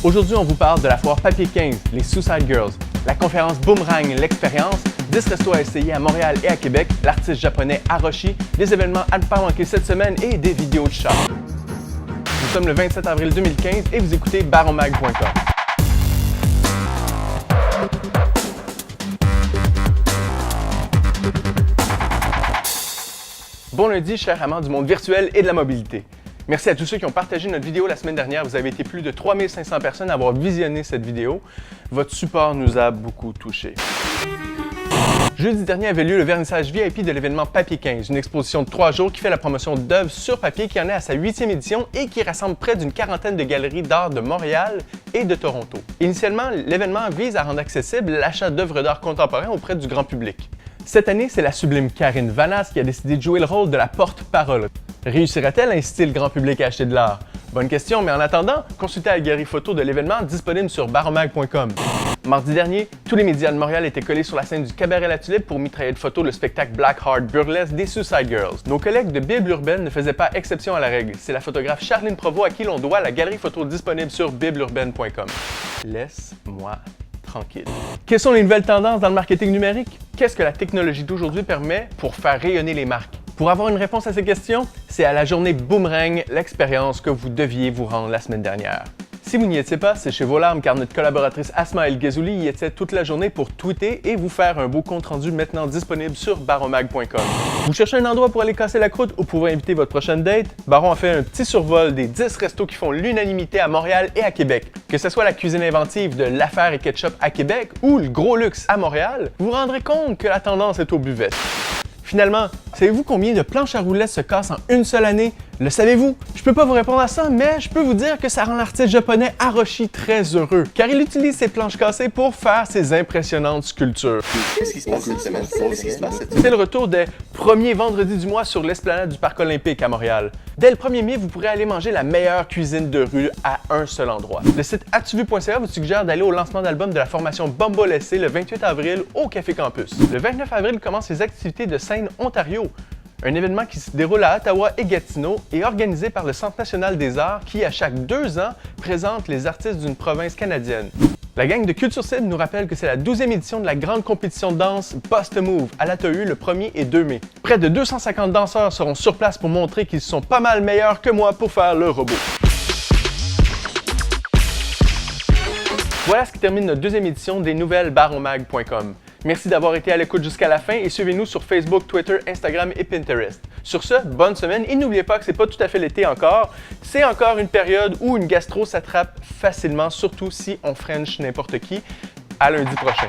Aujourd'hui, on vous parle de la foire Papier 15, les Suicide Girls, la conférence Boomerang, l'expérience, 10 restos à essayer à Montréal et à Québec, l'artiste japonais Aroshi, des événements à ne pas manquer cette semaine et des vidéos de char. Nous sommes le 27 avril 2015 et vous écoutez baromag.com. Bon lundi, chers amants du monde virtuel et de la mobilité. Merci à tous ceux qui ont partagé notre vidéo la semaine dernière. Vous avez été plus de 3500 personnes à avoir visionné cette vidéo. Votre support nous a beaucoup touchés. Jeudi dernier avait lieu le vernissage VIP de l'événement Papier 15, une exposition de 3 jours qui fait la promotion d'œuvres sur papier qui en est à sa 8e édition et qui rassemble près d'une quarantaine de galeries d'art de Montréal et de Toronto. Initialement, l'événement vise à rendre accessible l'achat d'œuvres d'art contemporain auprès du grand public. Cette année, c'est la sublime Karine Vanasse qui a décidé de jouer le rôle de la porte-parole. Réussira-t-elle à inciter le grand public à acheter de l'art? Bonne question, mais en attendant, consultez la galerie photo de l'événement disponible sur baromag.com. Mardi dernier, tous les médias de Montréal étaient collés sur la scène du Cabaret La Tulipe pour mitrailler de photos le spectacle Black Heart Burlesque des Suicide Girls. Nos collègues de Bible Urbaine ne faisaient pas exception à la règle. C'est la photographe Charline Provost à qui l'on doit la galerie photo disponible sur bibleurbaine.com. Laisse-moi tranquille. Quelles sont les nouvelles tendances dans le marketing numérique? Qu'est-ce que la technologie d'aujourd'hui permet pour faire rayonner les marques? Pour avoir une réponse à ces questions, c'est à la journée Boomerang, l'expérience que vous deviez vous rendre la semaine dernière. Si vous n'y étiez pas, c'est chez vos larmes car notre collaboratrice Asma El Ghazouli y était toute la journée pour tweeter et vous faire un beau compte-rendu maintenant disponible sur baromag.com. Vous cherchez un endroit pour aller casser la croûte ou pour inviter votre prochaine date? Baron a fait un petit survol des 10 restos qui font l'unanimité à Montréal et à Québec. Que ce soit la cuisine inventive de l'affaire et ketchup à Québec ou le gros luxe à Montréal, vous vous rendrez compte que la tendance est aux buvettes. Finalement, savez-vous combien de planches à roulettes se cassent en une seule année? Le savez-vous? Je peux pas vous répondre à ça, mais je peux vous dire que ça rend l'artiste japonais Aroshi très heureux, car il utilise ses planches cassées pour faire ses impressionnantes sculptures. Qu'est-ce qui se passe cette semaine? C'est le retour des premiers vendredis du mois sur l'esplanade du Parc olympique à Montréal. Dès le 1er mai, vous pourrez aller manger la meilleure cuisine de rue à un seul endroit. Le site atuvu.ca vous suggère d'aller au lancement d'album de la formation Bumble Essay le 28 avril au Café Campus. Le 29 avril commencent les activités de scène Ontario, un événement qui se déroule à Ottawa et Gatineau et organisé par le Centre national des arts qui, à chaque 2 ans, présente les artistes d'une province canadienne. La gang de Culture Cible nous rappelle que c'est la 12e édition de la grande compétition de danse Bust a Move à l'Atoeu le 1er et 2 mai. Près de 250 danseurs seront sur place pour montrer qu'ils sont pas mal meilleurs que moi pour faire le robot. Voilà ce qui termine notre 2e édition des nouvelles baromag.com. Merci d'avoir été à l'écoute jusqu'à la fin et suivez-nous sur Facebook, Twitter, Instagram et Pinterest. Sur ce, bonne semaine et n'oubliez pas que c'est pas tout à fait l'été encore. C'est encore une période où une gastro s'attrape facilement, surtout si on french n'importe qui. À lundi prochain.